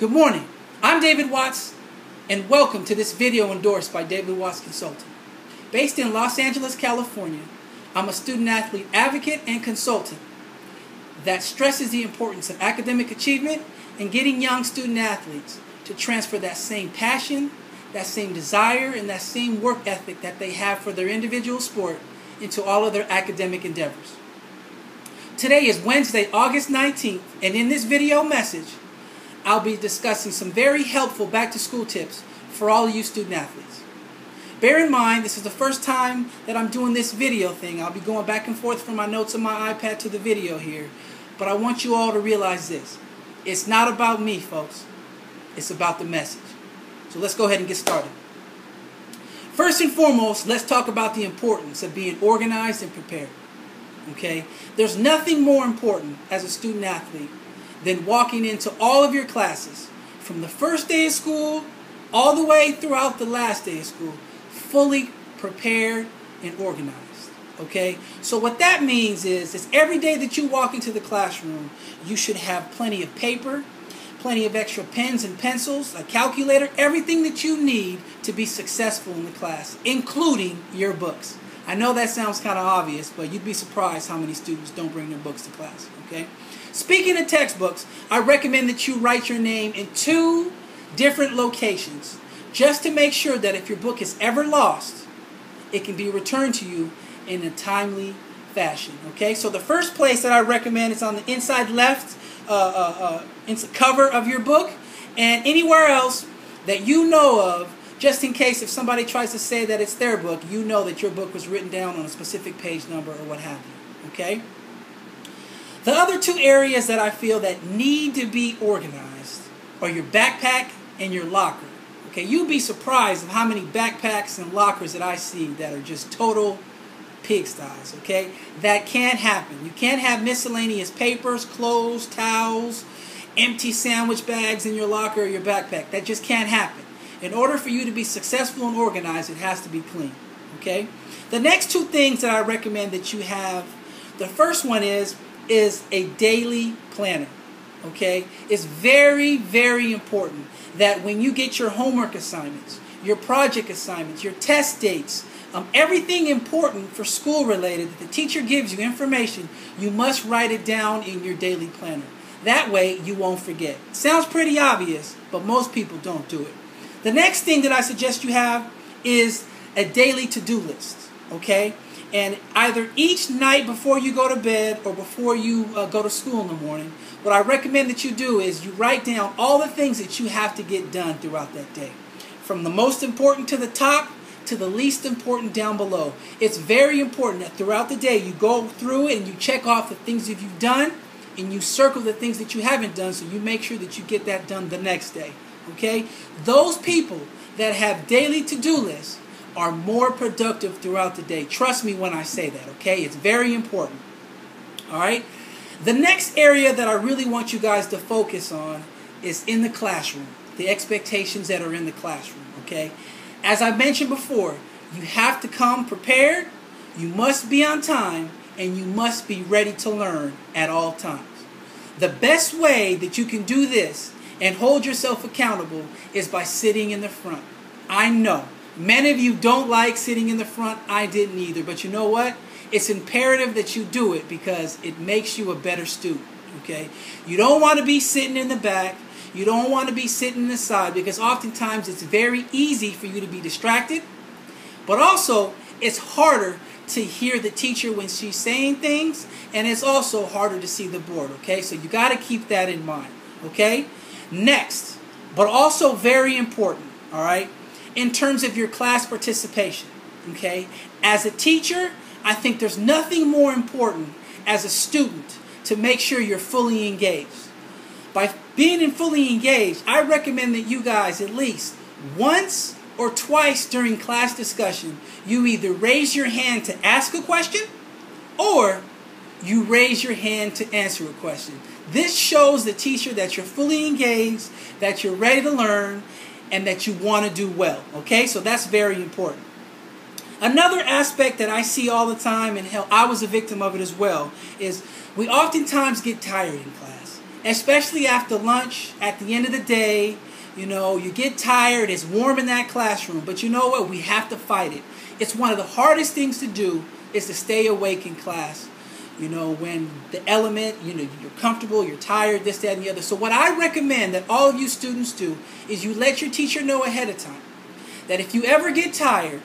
Good morning. I'm David Watts, and welcome to this video endorsed by David Watts Consulting. Based in Los Angeles, California, I'm a student-athlete advocate and consultant that stresses the importance of academic achievement and getting young student-athletes to transfer that same passion, that same desire, and that same work ethic that they have for their individual sport into all of their academic endeavors. Today is Wednesday, August 19th, and in this video message, I'll be discussing some very helpful back-to-school tips for all of you student-athletes. Bear in mind, this is the first time that I'm doing this video thing. I'll be going back and forth from my notes on my iPad to the video here. But I want you all to realize this. It's not about me, folks. It's about the message. So let's go ahead and get started. First and foremost, let's talk about the importance of being organized and prepared. Okay? There's nothing more important as a student-athlete than walking into all of your classes from the first day of school all the way throughout the last day of school fully prepared and organized. Okay? So what that means is every day that you walk into the classroom, you should have plenty of paper, plenty of extra pens and pencils, a calculator, everything that you need to be successful in the class, including your books. I know that sounds kind of obvious, but you'd be surprised how many students don't bring their books to class. Okay? Speaking of textbooks, I recommend that you write your name in 2 different locations just to make sure that if your book is ever lost, it can be returned to you in a timely fashion. Okay, so the first place that I recommend is on the inside left cover of your book, and anywhere else that you know of, just in case if somebody tries to say that it's their book, you know that your book was written down on a specific page number or what have you. Okay? The other 2 areas that I feel that need to be organized are your backpack and your locker. Okay, you'd be surprised of how many backpacks and lockers that I see that are just total pigsties. Okay, that can't happen. You can't have miscellaneous papers, clothes, towels, empty sandwich bags in your locker or your backpack. That just can't happen. In order for you to be successful and organized, it has to be clean. Okay, the next 2 things that I recommend that you have, the first one is a daily planner. Okay, it's very, very important that when you get your homework assignments, your project assignments, your test dates, everything important for school related that the teacher gives you information, you must write it down in your daily planner. That way you won't forget. Sounds pretty obvious, but most people don't do it. The next thing that I suggest you have is a daily to-do list. Okay? And either each night before you go to bed or before you go to school in the morning, what I recommend that you do is you write down all the things that you have to get done throughout that day. From the most important to the top to the least important down below. It's very important that throughout the day you go through and you check off the things that you've done and you circle the things that you haven't done so you make sure that you get that done the next day. Okay? Those people that have daily to-do lists are more productive throughout the day. Trust me when I say that, okay? It's very important. All right? The next area that I really want you guys to focus on is in the classroom, the expectations that are in the classroom, okay? As I mentioned before, you have to come prepared, you must be on time, and you must be ready to learn at all times. The best way that you can do this and hold yourself accountable is by sitting in the front. I know. Many of you don't like sitting in the front. I didn't either. But you know what? It's imperative that you do it because it makes you a better student. Okay? You don't want to be sitting in the back. You don't want to be sitting in the side because oftentimes it's very easy for you to be distracted. But also, it's harder to hear the teacher when she's saying things. And it's also harder to see the board. Okay? So you got to keep that in mind. Okay? Next, but also very important. All right? In terms of your class participation, okay? As a teacher, I think there's nothing more important as a student to make sure you're fully engaged. By being fully engaged, I recommend that you guys at least once or twice during class discussion, you either raise your hand to ask a question or you raise your hand to answer a question. This shows the teacher that you're fully engaged, that you're ready to learn, and that you want to do well. Okay, so that's very important. Another aspect that I see all the time, and hell, I was a victim of it as well, is we oftentimes get tired in class. especially after lunch, at the end of the day. You know, you get tired, it's warm in that classroom, but you know what? We have to fight it. It's one of the hardest things to do is to stay awake in class. You know, when the element, you know, you're comfortable, you're tired, this, that, and the other. So what I recommend that all of you students do is you let your teacher know ahead of time that if you ever get tired,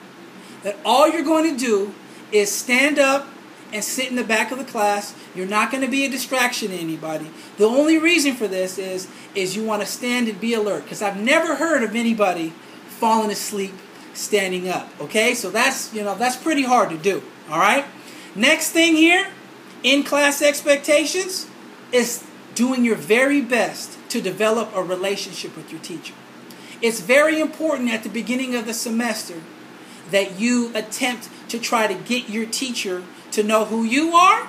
that all you're going to do is stand up and sit in the back of the class. You're not going to be a distraction to anybody. The only reason for this is you want to stand and be alert, because I've never heard of anybody falling asleep standing up. Okay, so that's pretty hard to do. All right. Next thing here, in class expectations, is doing your very best to develop a relationship with your teacher. It's very important at the beginning of the semester that you attempt to try to get your teacher to know who you are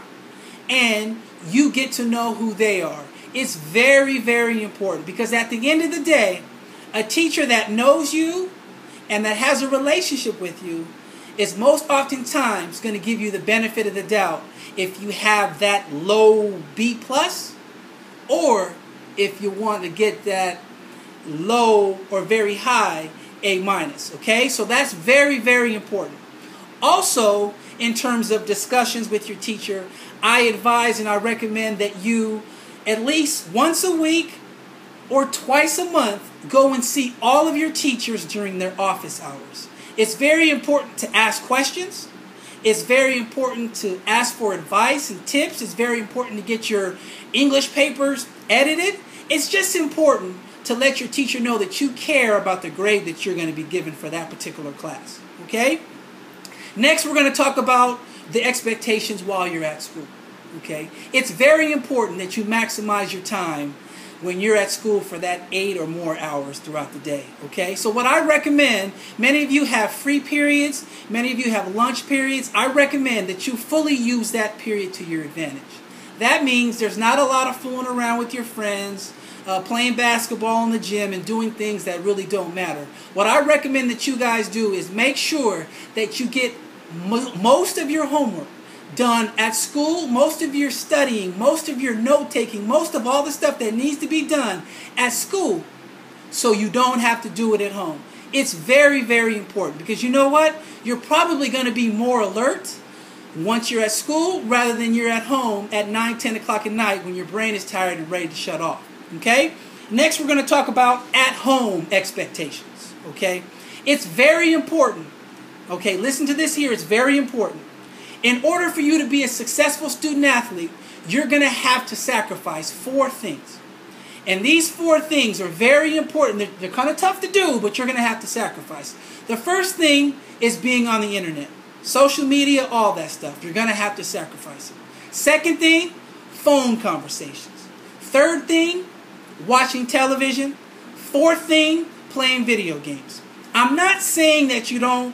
and you get to know who they are. It's very, very important, because at the end of the day, a teacher that knows you and that has a relationship with you is most oftentimes going to give you the benefit of the doubt if you have that low B+, or if you want to get that low or very high A-. Okay, so that's very, very important. Also, in terms of discussions with your teacher, I advise and I recommend that you at least once a week or twice a month go and see all of your teachers during their office hours. It's very important to ask questions. It's very important to ask for advice and tips. It's very important to get your English papers edited. It's just important to let your teacher know that you care about the grade that you're going to be given for that particular class. Okay? Next, we're going to talk about the expectations while you're at school. Okay? It's very important that you maximize your time when you're at school for that 8 or more hours throughout the day. Okay? So what I recommend, many of you have free periods, many of you have lunch periods. I recommend that you fully use that period to your advantage. That means there's not a lot of fooling around with your friends, playing basketball in the gym and doing things that really don't matter. What I recommend that you guys do is make sure that you get most of your homework done at school, most of your studying, most of your note-taking, most of all the stuff that needs to be done at school, so you don't have to do it at home. It's very, very important, because you know what? You're probably going to be more alert once you're at school rather than you're at home at 9, 10 o'clock at night when your brain is tired and ready to shut off. Okay? Next, we're going to talk about at-home expectations. Okay? It's very important. Okay, listen to this here. It's very important. In order for you to be a successful student-athlete, you're going to have to sacrifice 4 things. And these 4 things are very important. They're kind of tough to do, but you're going to have to sacrifice. The first thing is being on the internet. Social media, all that stuff. You're going to have to sacrifice it. Second thing, phone conversations. Third thing, watching television. Fourth thing, playing video games. I'm not saying that you don't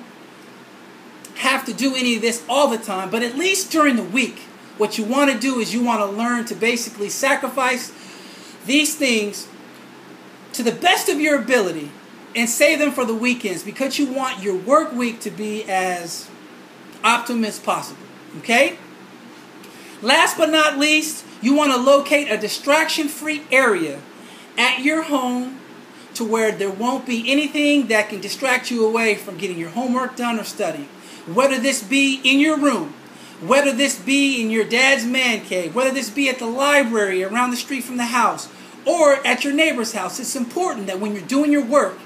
have to do any of this all the time, but at least during the week, what you want to do is you want to learn to basically sacrifice these things to the best of your ability and save them for the weekends, because you want your work week to be as optimum as possible. Okay? Last but not least, you want to locate a distraction-free area at your home to where there won't be anything that can distract you away from getting your homework done or studying. Whether this be in your room, whether this be in your dad's man cave, whether this be at the library around the street from the house, or at your neighbor's house, it's important that when you're doing your work,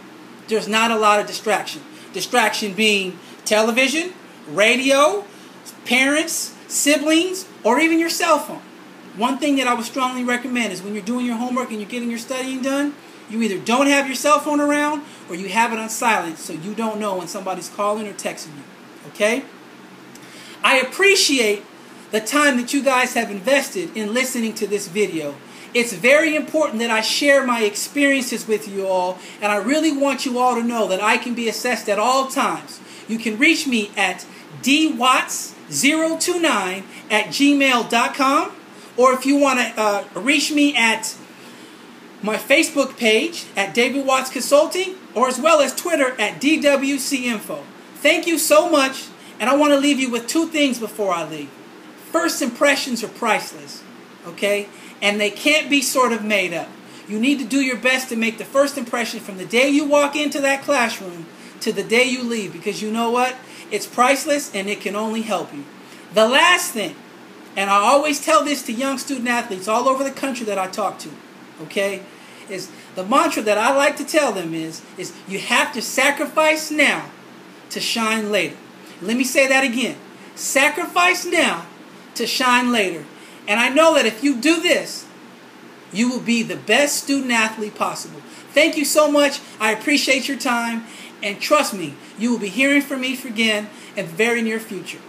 there's not a lot of distraction. Distraction being television, radio, parents, siblings, or even your cell phone. One thing that I would strongly recommend is when you're doing your homework and you're getting your studying done, you either don't have your cell phone around or you have it on silent so you don't know when somebody's calling or texting you. Okay? I appreciate the time that you guys have invested in listening to this video. It's very important that I share my experiences with you all, and I really want you all to know that I can be assessed at all times. You can reach me at dwatts029@gmail.com, or if you want to reach me at my Facebook page at David Watts Consulting, or as well as Twitter at DWCinfo. Thank you so much, and I want to leave you with 2 things before I leave. First impressions are priceless. okay? And they can't be sort of made up. You need to do your best to make the first impression from the day you walk into that classroom to the day you leave, because you know what? It's priceless and it can only help you. The last thing, and I always tell this to young student athletes all over the country that I talk to, okay, is the mantra that I like to tell them is you have to sacrifice now to shine later. Let me say that again. Sacrifice now to shine later. And I know that if you do this, you will be the best student athlete possible. Thank you so much. I appreciate your time. And trust me, you will be hearing from me again in the very near future.